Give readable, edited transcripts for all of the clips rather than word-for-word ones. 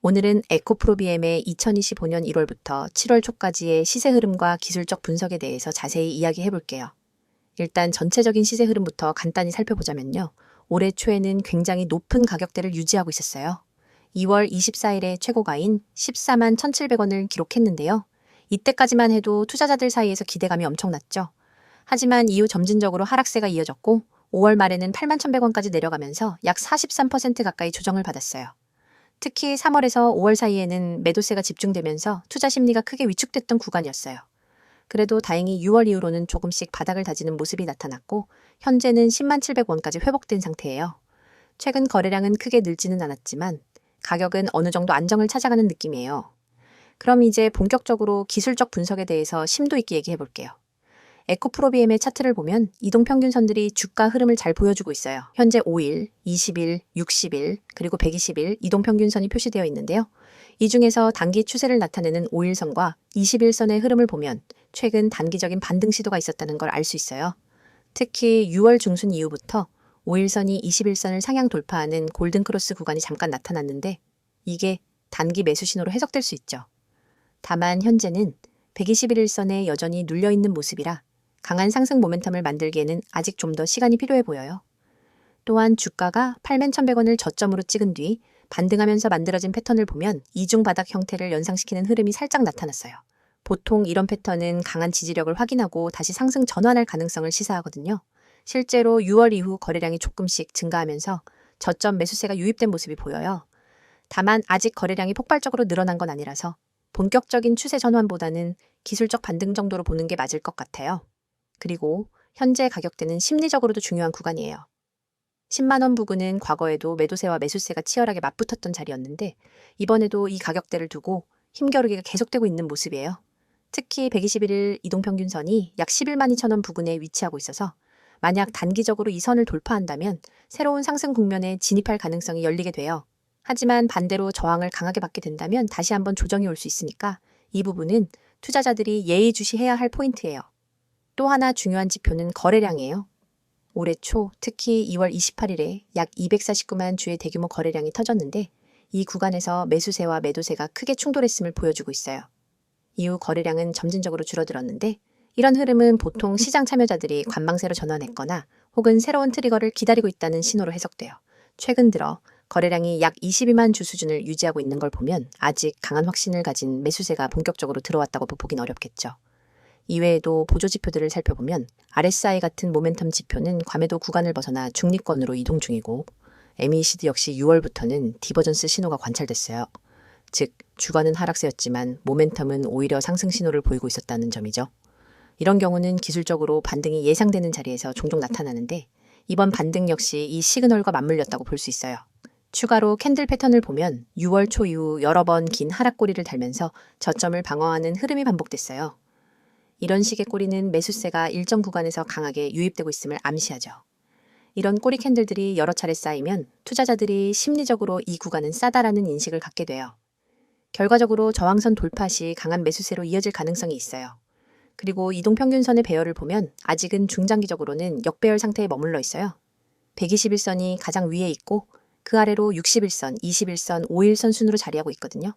오늘은 에코프로비엠의 2025년 1월부터 7월 초까지의 시세 흐름과 기술적 분석에 대해서 자세히 이야기해 볼게요. 일단 전체적인 시세 흐름부터 간단히 살펴보자면요. 올해 초에는 굉장히 높은 가격대를 유지하고 있었어요. 2월 24일에 최고가인 14만 1,700원을 기록했는데요. 이때까지만 해도 투자자들 사이에서 기대감이 엄청났죠. 하지만 이후 점진적으로 하락세가 이어졌고 5월 말에는 8만 1,100원까지 내려가면서 약 43% 가까이 조정을 받았어요. 특히 3월에서 5월 사이에는 매도세가 집중되면서 투자 심리가 크게 위축됐던 구간이었어요. 그래도 다행히 6월 이후로는 조금씩 바닥을 다지는 모습이 나타났고 현재는 10만 700원까지 회복된 상태예요. 최근 거래량은 크게 늘지는 않았지만 가격은 어느 정도 안정을 찾아가는 느낌이에요. 그럼 이제 본격적으로 기술적 분석에 대해서 심도 있게 얘기해 볼게요. 에코프로비엠의 차트를 보면 이동평균선들이 주가 흐름을 잘 보여주고 있어요. 현재 5일, 20일, 60일, 그리고 120일 이동평균선이 표시되어 있는데요. 이 중에서 단기 추세를 나타내는 5일선과 21선의 흐름을 보면 최근 단기적인 반등 시도가 있었다는 걸 알 수 있어요. 특히 6월 중순 이후부터 5일선이 21선을 상향 돌파하는 골든크로스 구간이 잠깐 나타났는데 이게 단기 매수 신호로 해석될 수 있죠. 다만 현재는 121일선에 여전히 눌려있는 모습이라 강한 상승 모멘텀을 만들기에는 아직 좀 더 시간이 필요해 보여요. 또한 주가가 8만 1,100원을 저점으로 찍은 뒤 반등하면서 만들어진 패턴을 보면 이중 바닥 형태를 연상시키는 흐름이 살짝 나타났어요. 보통 이런 패턴은 강한 지지력을 확인하고 다시 상승 전환할 가능성을 시사하거든요. 실제로 6월 이후 거래량이 조금씩 증가하면서 저점 매수세가 유입된 모습이 보여요. 다만 아직 거래량이 폭발적으로 늘어난 건 아니라서 본격적인 추세 전환보다는 기술적 반등 정도로 보는 게 맞을 것 같아요. 그리고 현재 가격대는 심리적으로도 중요한 구간이에요. 10만 원 부근은 과거에도 매도세와 매수세가 치열하게 맞붙었던 자리였는데 이번에도 이 가격대를 두고 힘겨루기가 계속되고 있는 모습이에요. 특히 121일 이동평균선이 약 11만 2천 원 부근에 위치하고 있어서 만약 단기적으로 이 선을 돌파한다면 새로운 상승 국면에 진입할 가능성이 열리게 돼요. 하지만 반대로 저항을 강하게 받게 된다면 다시 한번 조정이 올 수 있으니까 이 부분은 투자자들이 예의주시해야 할 포인트예요. 또 하나 중요한 지표는 거래량이에요. 올해 초 특히 2월 28일에 약 249만 주의 대규모 거래량이 터졌는데 이 구간에서 매수세와 매도세가 크게 충돌했음을 보여주고 있어요. 이후 거래량은 점진적으로 줄어들었는데 이런 흐름은 보통 시장 참여자들이 관망세로 전환했거나 혹은 새로운 트리거를 기다리고 있다는 신호로 해석돼요. 최근 들어 거래량이 약 22만 주 수준을 유지하고 있는 걸 보면 아직 강한 확신을 가진 매수세가 본격적으로 들어왔다고 보긴 어렵겠죠. 이외에도 보조지표들을 살펴보면 RSI 같은 모멘텀 지표는 과매도 구간을 벗어나 중립권으로 이동 중이고 MECD 역시 6월부터는 디버전스 신호가 관찰됐어요. 즉 주가는 하락세였지만 모멘텀은 오히려 상승 신호를 보이고 있었다는 점이죠. 이런 경우는 기술적으로 반등이 예상되는 자리에서 종종 나타나는데 이번 반등 역시 이 시그널과 맞물렸다고 볼 수 있어요. 추가로 캔들 패턴을 보면 6월 초 이후 여러 번 긴 하락고리를 달면서 저점을 방어하는 흐름이 반복됐어요. 이런 식의 꼬리는 매수세가 일정 구간에서 강하게 유입되고 있음을 암시하죠. 이런 꼬리 캔들들이 여러 차례 쌓이면 투자자들이 심리적으로 이 구간은 싸다라는 인식을 갖게 돼요. 결과적으로 저항선 돌파 시 강한 매수세로 이어질 가능성이 있어요. 그리고 이동평균선의 배열을 보면 아직은 중장기적으로는 역배열 상태에 머물러 있어요. 121선이 가장 위에 있고 그 아래로 61선, 21선, 5일선 순으로 자리하고 있거든요.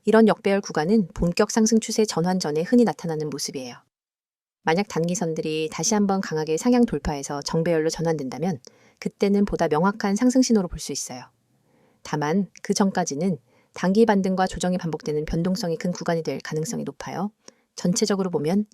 이런 역배열 구간은 본격 상승 추세 전환 전에 흔히 나타나는 모습이에요. 만약 단기선들이 다시 한번 강하게 상향 돌파해서 정배열로 전환된다면 그때는 보다 명확한 상승 신호로 볼 수 있어요. 다만 그 전까지는 단기 반등과 조정이 반복되는 변동성이 큰 구간이 될 가능성이 높아요. 전체적으로 보면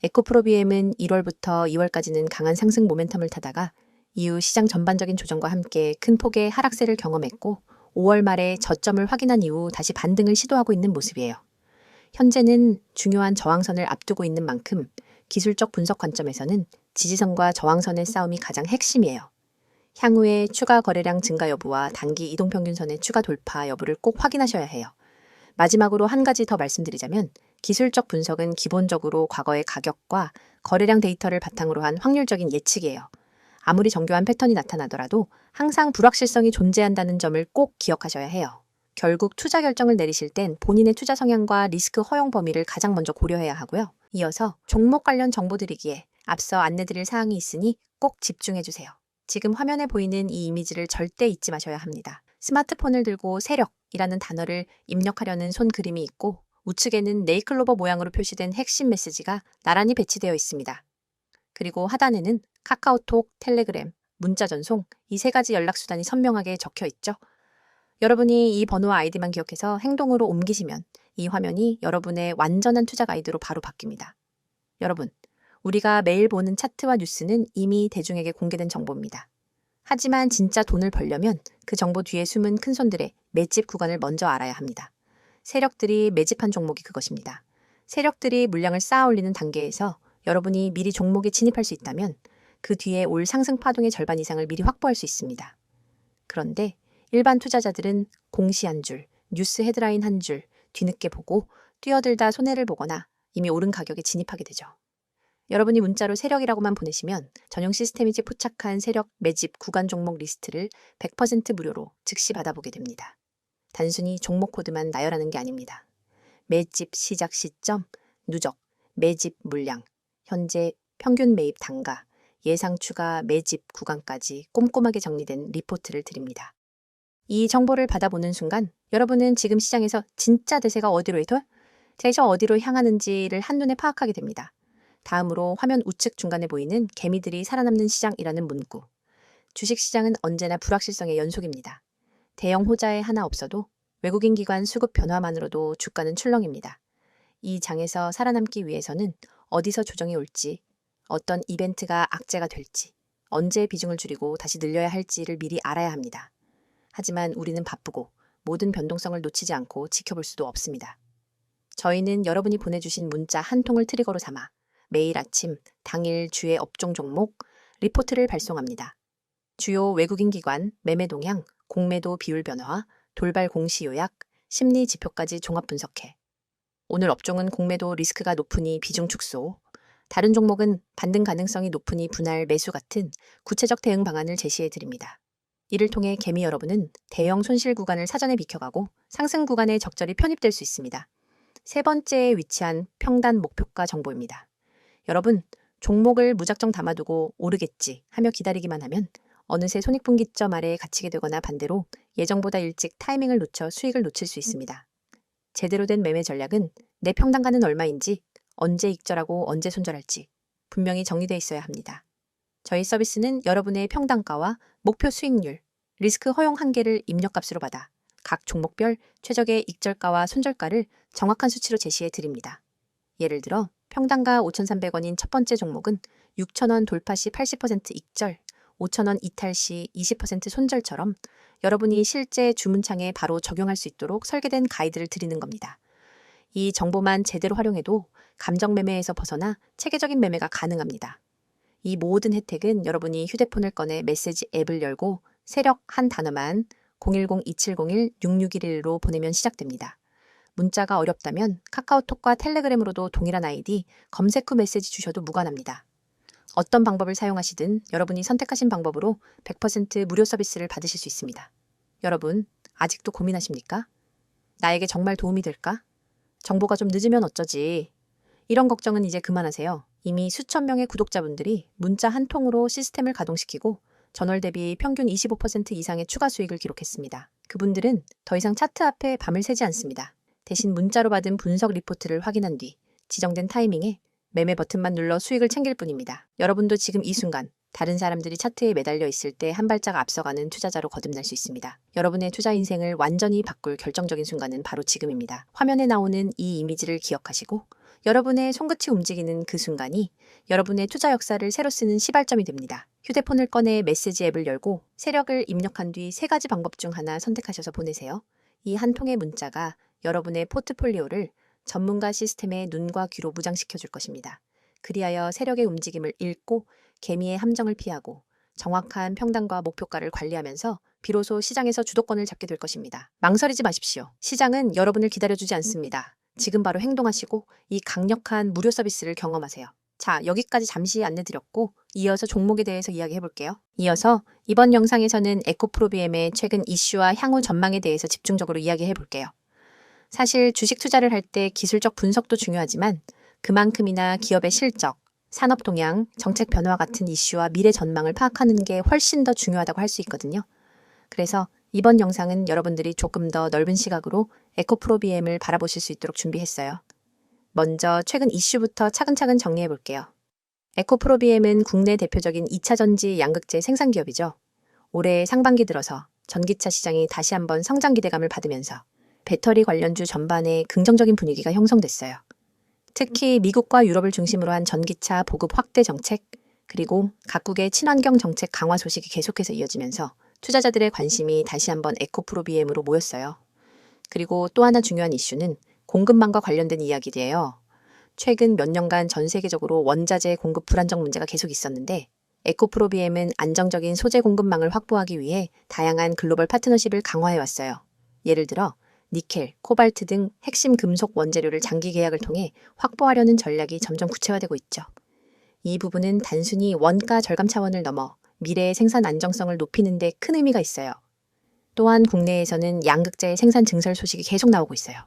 에코프로비엠은 1월부터 2월까지는 강한 상승 모멘텀을 타다가 이후 시장 전반적인 조정과 함께 큰 폭의 하락세를 경험했고 5월 말에 저점을 확인한 이후 다시 반등을 시도하고 있는 모습이에요. 현재는 중요한 저항선을 앞두고 있는 만큼 기술적 분석 관점에서는 지지선과 저항선의 싸움이 가장 핵심이에요. 향후에 추가 거래량 증가 여부와 단기 이동평균선의 추가 돌파 여부를 꼭 확인하셔야 해요. 마지막으로 한 가지 더 말씀드리자면 기술적 분석은 기본적으로 과거의 가격과 거래량 데이터를 바탕으로 한 확률적인 예측이에요. 아무리 정교한 패턴이 나타나더라도 항상 불확실성이 존재한다는 점을 꼭 기억하셔야 해요. 결국 투자 결정을 내리실 땐 본인의 투자 성향과 리스크 허용 범위를 가장 먼저 고려해야 하고요. 이어서 종목 관련 정보 드리기에 앞서 안내드릴 사항이 있으니 꼭 집중해주세요. 지금 화면에 보이는 이 이미지를 절대 잊지 마셔야 합니다. 스마트폰을 들고 세력이라는 단어를 입력하려는 손 그림이 있고 우측에는 네일클로버 모양으로 표시된 핵심 메시지가 나란히 배치되어 있습니다. 그리고 하단에는 카카오톡, 텔레그램, 문자 전송 이 세 가지 연락수단이 선명하게 적혀 있죠. 여러분이 이 번호와 아이디만 기억해서 행동으로 옮기시면 이 화면이 여러분의 완전한 투자 가이드로 바로 바뀝니다. 여러분, 우리가 매일 보는 차트와 뉴스는 이미 대중에게 공개된 정보입니다. 하지만 진짜 돈을 벌려면 그 정보 뒤에 숨은 큰손들의 매집 구간을 먼저 알아야 합니다. 세력들이 매집한 종목이 그것입니다. 세력들이 물량을 쌓아 올리는 단계에서 여러분이 미리 종목에 진입할 수 있다면 그 뒤에 올 상승 파동의 절반 이상을 미리 확보할 수 있습니다. 그런데 일반 투자자들은 공시 한 줄, 뉴스 헤드라인 한 줄 뒤늦게 보고 뛰어들다 손해를 보거나 이미 오른 가격에 진입하게 되죠. 여러분이 문자로 세력이라고만 보내시면 전용 시스템이 포착한 세력 매집 구간 종목 리스트를 100% 무료로 즉시 받아보게 됩니다. 단순히 종목 코드만 나열하는 게 아닙니다. 매집 시작 시점, 누적, 매집 물량, 현재 평균 매입 단가, 예상 추가 매집 구간까지 꼼꼼하게 정리된 리포트를 드립니다. 이 정보를 받아보는 순간 여러분은 지금 시장에서 진짜 대세가 어디로 향하는지를 한눈에 파악하게 됩니다. 다음으로 화면 우측 중간에 보이는 개미들이 살아남는 시장이라는 문구. 주식시장은 언제나 불확실성의 연속입니다. 대형 호자에 하나 없어도 외국인 기관 수급 변화만으로도 주가는 출렁입니다. 이 장에서 살아남기 위해서는 어디서 조정이 올지, 어떤 이벤트가 악재가 될지, 언제 비중을 줄이고 다시 늘려야 할지를 미리 알아야 합니다. 하지만 우리는 바쁘고 모든 변동성을 놓치지 않고 지켜볼 수도 없습니다. 저희는 여러분이 보내주신 문자 한 통을 트리거로 삼아 매일 아침 당일 주의 업종 종목 리포트를 발송합니다. 주요 외국인 기관 매매 동향, 공매도 비율 변화, 돌발 공시 요약, 심리 지표까지 종합 분석해. 오늘 업종은 공매도 리스크가 높으니 비중 축소, 다른 종목은 반등 가능성이 높으니 분할 매수 같은 구체적 대응 방안을 제시해 드립니다. 이를 통해 개미 여러분은 대형 손실 구간을 사전에 비켜가고 상승 구간에 적절히 편입될 수 있습니다. 세 번째에 위치한 평단 목표가 정보입니다. 여러분, 종목을 무작정 담아두고 오르겠지 하며 기다리기만 하면 어느새 손익분기점 아래에 갇히게 되거나 반대로 예정보다 일찍 타이밍을 놓쳐 수익을 놓칠 수 있습니다. 제대로 된 매매 전략은 내 평단가는 얼마인지, 언제 익절하고 언제 손절할지 분명히 정리되어 있어야 합니다. 저희 서비스는 여러분의 평단가와 목표 수익률, 리스크 허용 한계를 입력값으로 받아 각 종목별 최적의 익절가와 손절가를 정확한 수치로 제시해 드립니다. 예를 들어 평단가 5,300원인 첫 번째 종목은 6,000원 돌파 시 80% 익절, 5,000원 이탈 시 20% 손절처럼 여러분이 실제 주문창에 바로 적용할 수 있도록 설계된 가이드를 드리는 겁니다. 이 정보만 제대로 활용해도 감정 매매에서 벗어나 체계적인 매매가 가능합니다. 이 모든 혜택은 여러분이 휴대폰을 꺼내 메시지 앱을 열고 세력 한 단어만 010-2701-6611로 보내면 시작됩니다. 문자가 어렵다면 카카오톡과 텔레그램으로도 동일한 아이디 검색 후 메시지 주셔도 무관합니다. 어떤 방법을 사용하시든 여러분이 선택하신 방법으로 100% 무료 서비스를 받으실 수 있습니다. 여러분, 아직도 고민하십니까? 나에게 정말 도움이 될까? 정보가 좀 늦으면 어쩌지? 이런 걱정은 이제 그만하세요. 이미 수천 명의 구독자분들이 문자 한 통으로 시스템을 가동시키고 전월 대비 평균 25% 이상의 추가 수익을 기록했습니다. 그분들은 더 이상 차트 앞에 밤을 새지 않습니다. 대신 문자로 받은 분석 리포트를 확인한 뒤 지정된 타이밍에 매매 버튼만 눌러 수익을 챙길 뿐입니다. 여러분도 지금 이 순간 다른 사람들이 차트에 매달려 있을 때 한 발짝 앞서가는 투자자로 거듭날 수 있습니다. 여러분의 투자 인생을 완전히 바꿀 결정적인 순간은 바로 지금입니다. 화면에 나오는 이 이미지를 기억하시고 여러분의 손끝이 움직이는 그 순간이 여러분의 투자 역사를 새로 쓰는 시발점이 됩니다. 휴대폰을 꺼내 메시지 앱을 열고 세력을 입력한 뒤 세 가지 방법 중 하나 선택하셔서 보내세요. 이 한 통의 문자가 여러분의 포트폴리오를 전문가 시스템의 눈과 귀로 무장시켜 줄 것입니다. 그리하여 세력의 움직임을 읽고 개미의 함정을 피하고 정확한 평단과 목표가를 관리하면서 비로소 시장에서 주도권을 잡게 될 것입니다. 망설이지 마십시오. 시장은 여러분을 기다려주지 않습니다. 지금 바로 행동하시고 이 강력한 무료 서비스를 경험하세요. 자, 여기까지 잠시 안내드렸고 이어서 종목에 대해서 이야기해볼게요. 이어서 이번 영상에서는 에코프로비엠의 최근 이슈와 향후 전망에 대해서 집중적으로 이야기해볼게요. 사실 주식 투자를 할 때 기술적 분석도 중요하지만 그만큼이나 기업의 실적, 산업 동향, 정책 변화 같은 이슈와 미래 전망을 파악하는 게 훨씬 더 중요하다고 할 수 있거든요. 그래서 이번 영상은 여러분들이 조금 더 넓은 시각으로 에코프로비엠을 바라보실 수 있도록 준비했어요. 먼저 최근 이슈부터 차근차근 정리해 볼게요. 에코프로비엠은 국내 대표적인 2차 전지 양극재 생산 기업이죠. 올해 상반기 들어서 전기차 시장이 다시 한번 성장 기대감을 받으면서 배터리 관련주 전반에 긍정적인 분위기가 형성됐어요. 특히 미국과 유럽을 중심으로 한 전기차 보급 확대 정책, 그리고 각국의 친환경 정책 강화 소식이 계속해서 이어지면서 투자자들의 관심이 다시 한번 에코프로비엠으로 모였어요. 그리고 또 하나 중요한 이슈는 공급망과 관련된 이야기예요. 최근 몇 년간 전 세계적으로 원자재 공급 불안정 문제가 계속 있었는데 에코프로비엠은 안정적인 소재 공급망을 확보하기 위해 다양한 글로벌 파트너십을 강화해 왔어요. 예를 들어 니켈, 코발트 등 핵심 금속 원재료를 장기 계약을 통해 확보하려는 전략이 점점 구체화되고 있죠. 이 부분은 단순히 원가 절감 차원을 넘어 미래의 생산 안정성을 높이는 데 큰 의미가 있어요. 또한 국내에서는 양극재의 생산 증설 소식이 계속 나오고 있어요.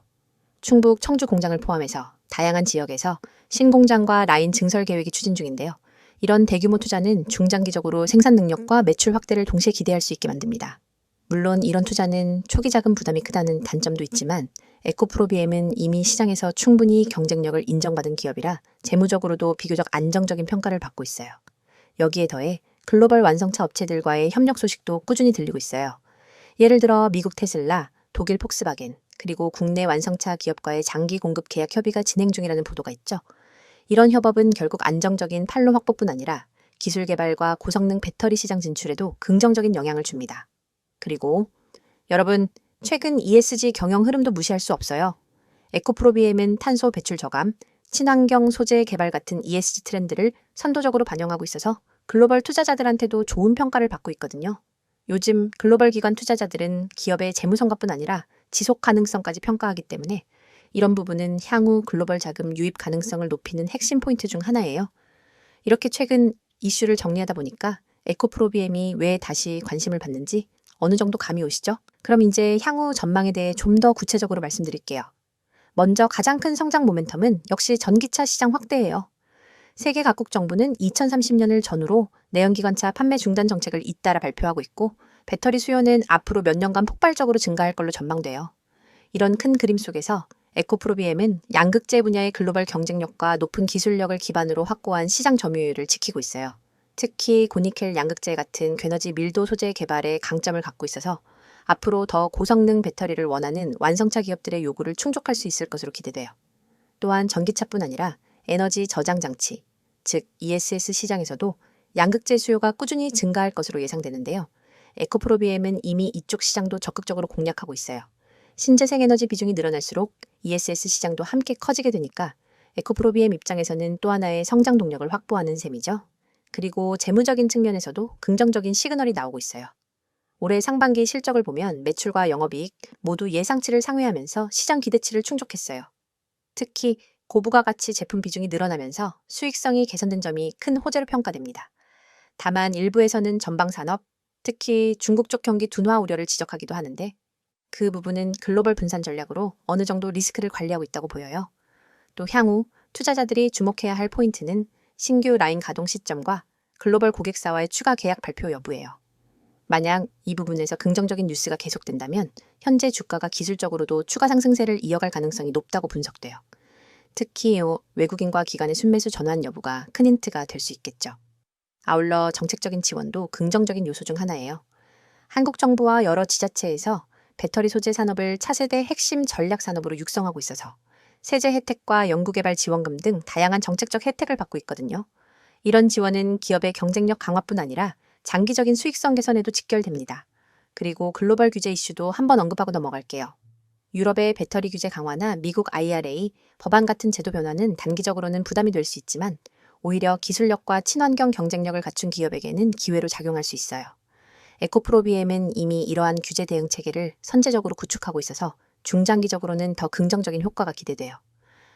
충북 청주 공장을 포함해서 다양한 지역에서 신공장과 라인 증설 계획이 추진 중인데요. 이런 대규모 투자는 중장기적으로 생산 능력과 매출 확대를 동시에 기대할 수 있게 만듭니다. 물론 이런 투자는 초기 자금 부담이 크다는 단점도 있지만 에코프로비엠은 이미 시장에서 충분히 경쟁력을 인정받은 기업이라 재무적으로도 비교적 안정적인 평가를 받고 있어요. 여기에 더해 글로벌 완성차 업체들과의 협력 소식도 꾸준히 들리고 있어요. 예를 들어 미국 테슬라, 독일 폭스바겐, 그리고 국내 완성차 기업과의 장기 공급 계약 협의가 진행 중이라는 보도가 있죠. 이런 협업은 결국 안정적인 판로 확보뿐 아니라 기술 개발과 고성능 배터리 시장 진출에도 긍정적인 영향을 줍니다. 그리고 여러분, 최근 ESG 경영 흐름도 무시할 수 없어요. 에코프로비엠은 탄소 배출 저감, 친환경 소재 개발 같은 ESG 트렌드를 선도적으로 반영하고 있어서 글로벌 투자자들한테도 좋은 평가를 받고 있거든요. 요즘 글로벌 기관 투자자들은 기업의 재무 성과뿐 아니라 지속 가능성까지 평가하기 때문에 이런 부분은 향후 글로벌 자금 유입 가능성을 높이는 핵심 포인트 중 하나예요. 이렇게 최근 이슈를 정리하다 보니까 에코프로비엠이 왜 다시 관심을 받는지 어느 정도 감이 오시죠? 그럼 이제 향후 전망에 대해 좀 더 구체적으로 말씀드릴게요. 먼저 가장 큰 성장 모멘텀은 역시 전기차 시장 확대예요. 세계 각국 정부는 2030년을 전후로 내연기관차 판매 중단 정책을 잇따라 발표하고 있고 배터리 수요는 앞으로 몇 년간 폭발적으로 증가할 걸로 전망돼요. 이런 큰 그림 속에서 에코프로비엠은 양극재 분야의 글로벌 경쟁력과 높은 기술력을 기반으로 확고한 시장 점유율을 지키고 있어요. 특히 고니켈 양극재 같은 괴너지 밀도 소재 개발에 강점을 갖고 있어서 앞으로 더 고성능 배터리를 원하는 완성차 기업들의 요구를 충족할 수 있을 것으로 기대돼요. 또한 전기차뿐 아니라 에너지 저장 장치, 즉 ESS 시장에서도 양극재 수요가 꾸준히 증가할 것으로 예상되는데요. 에코프로비엠은 이미 이쪽 시장도 적극적으로 공략하고 있어요. 신재생 에너지 비중이 늘어날수록 ESS 시장도 함께 커지게 되니까 에코프로비엠 입장에서는 또 하나의 성장 동력을 확보하는 셈이죠. 그리고 재무적인 측면에서도 긍정적인 시그널이 나오고 있어요. 올해 상반기 실적을 보면 매출과 영업이익 모두 예상치를 상회하면서 시장 기대치를 충족했어요. 특히 고부가가치 제품 비중이 늘어나면서 수익성이 개선된 점이 큰 호재로 평가됩니다. 다만 일부에서는 전방산업, 특히 중국 쪽 경기 둔화 우려를 지적하기도 하는데 그 부분은 글로벌 분산 전략으로 어느 정도 리스크를 관리하고 있다고 보여요. 또 향후 투자자들이 주목해야 할 포인트는 신규 라인 가동 시점과 글로벌 고객사와의 추가 계약 발표 여부예요. 만약 이 부분에서 긍정적인 뉴스가 계속된다면 현재 주가가 기술적으로도 추가 상승세를 이어갈 가능성이 높다고 분석돼요. 특히 외국인과 기관의 순매수 전환 여부가 큰 힌트가 될 수 있겠죠. 아울러 정책적인 지원도 긍정적인 요소 중 하나예요. 한국 정부와 여러 지자체에서 배터리 소재 산업을 차세대 핵심 전략 산업으로 육성하고 있어서 세제 혜택과 연구개발 지원금 등 다양한 정책적 혜택을 받고 있거든요. 이런 지원은 기업의 경쟁력 강화뿐 아니라 장기적인 수익성 개선에도 직결됩니다. 그리고 글로벌 규제 이슈도 한번 언급하고 넘어갈게요. 유럽의 배터리 규제 강화나 미국 IRA, 법안 같은 제도 변화는 단기적으로는 부담이 될 수 있지만 오히려 기술력과 친환경 경쟁력을 갖춘 기업에게는 기회로 작용할 수 있어요. 에코프로비엠은 이미 이러한 규제 대응 체계를 선제적으로 구축하고 있어서 중장기적으로는 더 긍정적인 효과가 기대돼요.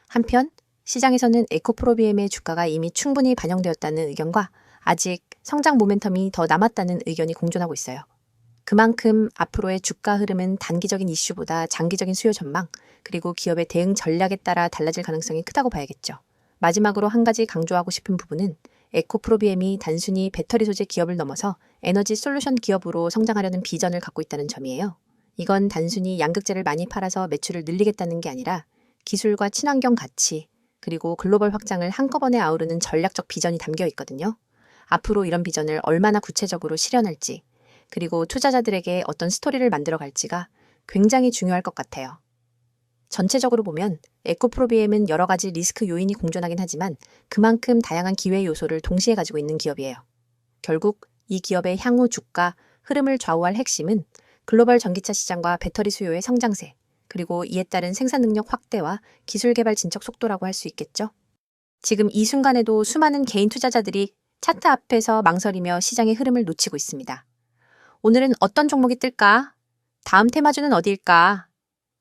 한편 시장에서는 에코프로비엠의 주가가 이미 충분히 반영되었다는 의견과 아직 성장 모멘텀이 더 남았다는 의견이 공존하고 있어요. 그만큼 앞으로의 주가 흐름은 단기적인 이슈보다 장기적인 수요 전망, 그리고 기업의 대응 전략에 따라 달라질 가능성이 크다고 봐야겠죠. 마지막으로 한 가지 강조하고 싶은 부분은 에코프로비엠이 단순히 배터리 소재 기업을 넘어서 에너지 솔루션 기업으로 성장하려는 비전을 갖고 있다는 점이에요. 이건 단순히 양극재를 많이 팔아서 매출을 늘리겠다는 게 아니라 기술과 친환경 가치, 그리고 글로벌 확장을 한꺼번에 아우르는 전략적 비전이 담겨 있거든요. 앞으로 이런 비전을 얼마나 구체적으로 실현할지, 그리고 투자자들에게 어떤 스토리를 만들어 갈지가 굉장히 중요할 것 같아요. 전체적으로 보면 에코프로비엠은 여러 가지 리스크 요인이 공존하긴 하지만 그만큼 다양한 기회 요소를 동시에 가지고 있는 기업이에요. 결국 이 기업의 향후 주가 흐름을 좌우할 핵심은 글로벌 전기차 시장과 배터리 수요의 성장세, 그리고 이에 따른 생산 능력 확대와 기술 개발 진척 속도라고 할 수 있겠죠. 지금 이 순간에도 수많은 개인 투자자들이 차트 앞에서 망설이며 시장의 흐름을 놓치고 있습니다. 오늘은 어떤 종목이 뜰까? 다음 테마주는 어디일까?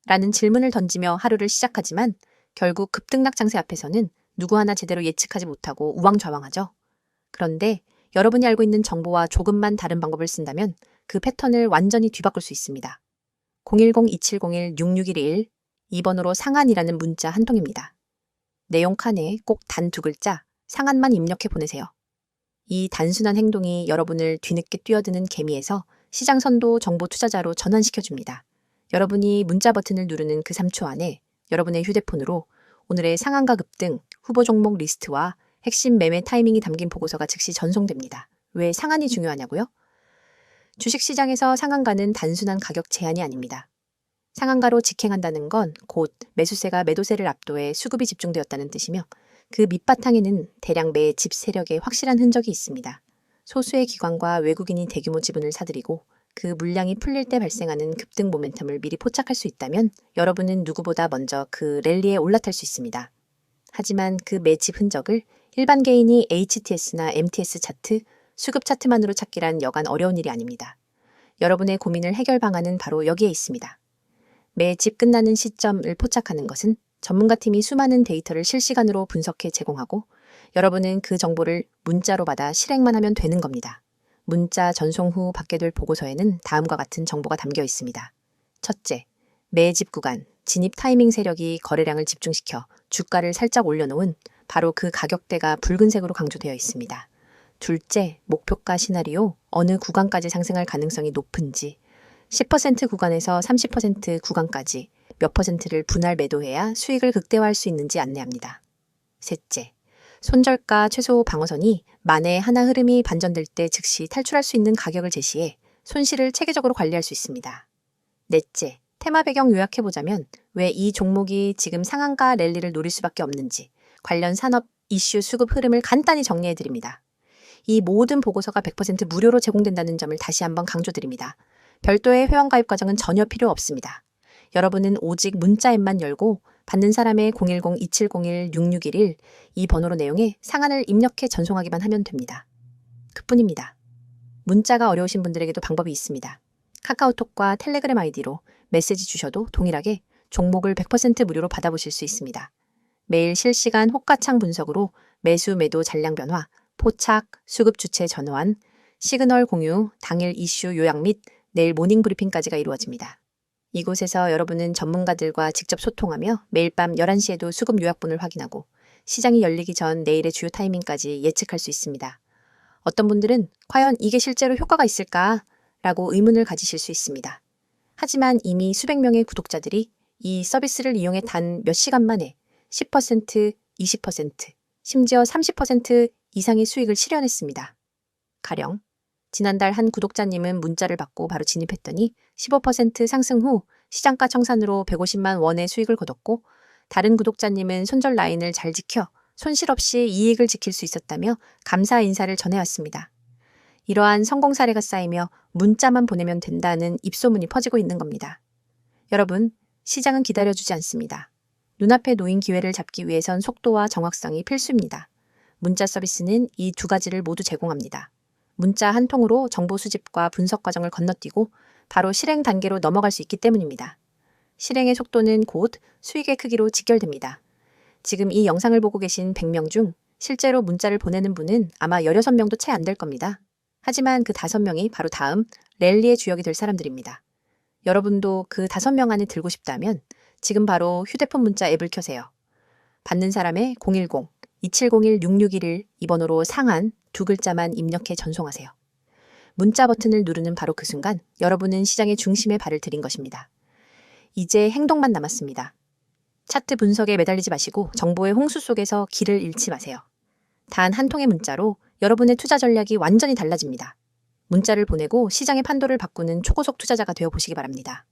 라는 질문을 던지며 하루를 시작하지만 결국 급등락 장세 앞에서는 누구 하나 제대로 예측하지 못하고 우왕좌왕하죠. 그런데 여러분이 알고 있는 정보와 조금만 다른 방법을 쓴다면 그 패턴을 완전히 뒤바꿀 수 있습니다. 010-2701-6611 2번으로 상한이라는 문자 한 통입니다. 내용 칸에 꼭 단 2글자 상한만 입력해 보내세요. 이 단순한 행동이 여러분을 뒤늦게 뛰어드는 개미에서 시장 선도 정보 투자자로 전환시켜줍니다. 여러분이 문자 버튼을 누르는 그 3초 안에 여러분의 휴대폰으로 오늘의 상한가 급등, 후보 종목 리스트와 핵심 매매 타이밍이 담긴 보고서가 즉시 전송됩니다. 왜 상한이 중요하냐고요? 주식시장에서 상한가는 단순한 가격 제한이 아닙니다. 상한가로 직행한다는 건 곧 매수세가 매도세를 압도해 수급이 집중되었다는 뜻이며 그 밑바탕에는 대량 매집 세력의 확실한 흔적이 있습니다. 소수의 기관과 외국인이 대규모 지분을 사들이고 그 물량이 풀릴 때 발생하는 급등 모멘텀을 미리 포착할 수 있다면 여러분은 누구보다 먼저 그 랠리에 올라탈 수 있습니다. 하지만 그 매집 흔적을 일반 개인이 HTS나 MTS 차트, 수급 차트만으로 찾기란 여간 어려운 일이 아닙니다. 여러분의 고민을 해결 방안은 바로 여기에 있습니다. 매집 끝나는 시점을 포착하는 것은 전문가팀이 수많은 데이터를 실시간으로 분석해 제공하고 여러분은 그 정보를 문자로 받아 실행만 하면 되는 겁니다. 문자 전송 후 받게 될 보고서에는 다음과 같은 정보가 담겨 있습니다. 첫째, 매집 구간, 진입 타이밍 세력이 거래량을 집중시켜 주가를 살짝 올려놓은 바로 그 가격대가 붉은색으로 강조되어 있습니다. 둘째, 목표가 시나리오, 어느 구간까지 상승할 가능성이 높은지, 10% 구간에서 30% 구간까지 몇 퍼센트를 분할 매도해야 수익을 극대화할 수 있는지 안내합니다. 셋째, 손절가 최소 방어선이 만에 하나 흐름이 반전될 때 즉시 탈출할 수 있는 가격을 제시해 손실을 체계적으로 관리할 수 있습니다. 넷째, 테마 배경 요약해보자면 왜 이 종목이 지금 상한가 랠리를 노릴 수밖에 없는지 관련 산업 이슈 수급 흐름을 간단히 정리해드립니다. 이 모든 보고서가 100% 무료로 제공된다는 점을 다시 한번 강조드립니다. 별도의 회원가입 과정은 전혀 필요 없습니다. 여러분은 오직 문자 앱만 열고 받는 사람의 010-2701-6611 이 번호로 내용에 상한을 입력해 전송하기만 하면 됩니다. 그뿐입니다. 문자가 어려우신 분들에게도 방법이 있습니다. 카카오톡과 텔레그램 아이디로 메시지 주셔도 동일하게 종목을 100% 무료로 받아보실 수 있습니다. 매일 실시간 호가창 분석으로 매수 매도 잔량 변화, 포착, 수급 주체 전환, 시그널 공유, 당일 이슈 요약 및 내일 모닝 브리핑까지가 이루어집니다. 이곳에서 여러분은 전문가들과 직접 소통하며 매일 밤 11시에도 수급 요약본을 확인하고 시장이 열리기 전 내일의 주요 타이밍까지 예측할 수 있습니다. 어떤 분들은 과연 이게 실제로 효과가 있을까? 라고 의문을 가지실 수 있습니다. 하지만 이미 수백 명의 구독자들이 이 서비스를 이용해 단 몇 시간 만에 10%, 20%, 심지어 30% 이상의 수익을 실현했습니다. 가령 지난달 한 구독자님은 문자를 받고 바로 진입했더니 15% 상승 후 시장가 청산으로 150만 원의 수익을 거뒀고 다른 구독자님은 손절 라인을 잘 지켜 손실 없이 이익을 지킬 수 있었다며 감사 인사를 전해왔습니다. 이러한 성공 사례가 쌓이며 문자만 보내면 된다는 입소문이 퍼지고 있는 겁니다. 여러분, 시장은 기다려주지 않습니다. 눈앞에 놓인 기회를 잡기 위해선 속도와 정확성이 필수입니다. 문자 서비스는 이 두 가지를 모두 제공합니다. 문자 한 통으로 정보 수집과 분석 과정을 건너뛰고 바로 실행 단계로 넘어갈 수 있기 때문입니다. 실행의 속도는 곧 수익의 크기로 직결됩니다. 지금 이 영상을 보고 계신 100명 중 실제로 문자를 보내는 분은 아마 16명도 채 안 될 겁니다. 하지만 그 5명이 바로 다음 랠리의 주역이 될 사람들입니다. 여러분도 그 5명 안에 들고 싶다면 지금 바로 휴대폰 문자 앱을 켜세요. 받는 사람의 2701-6611 이 번호로 상한 두 글자만 입력해 전송하세요. 문자 버튼을 누르는 바로 그 순간 여러분은 시장의 중심에 발을 들인 것입니다. 이제 행동만 남았습니다. 차트 분석에 매달리지 마시고 정보의 홍수 속에서 길을 잃지 마세요. 단 한 통의 문자로 여러분의 투자 전략이 완전히 달라집니다. 문자를 보내고 시장의 판도를 바꾸는 초고속 투자자가 되어 보시기 바랍니다.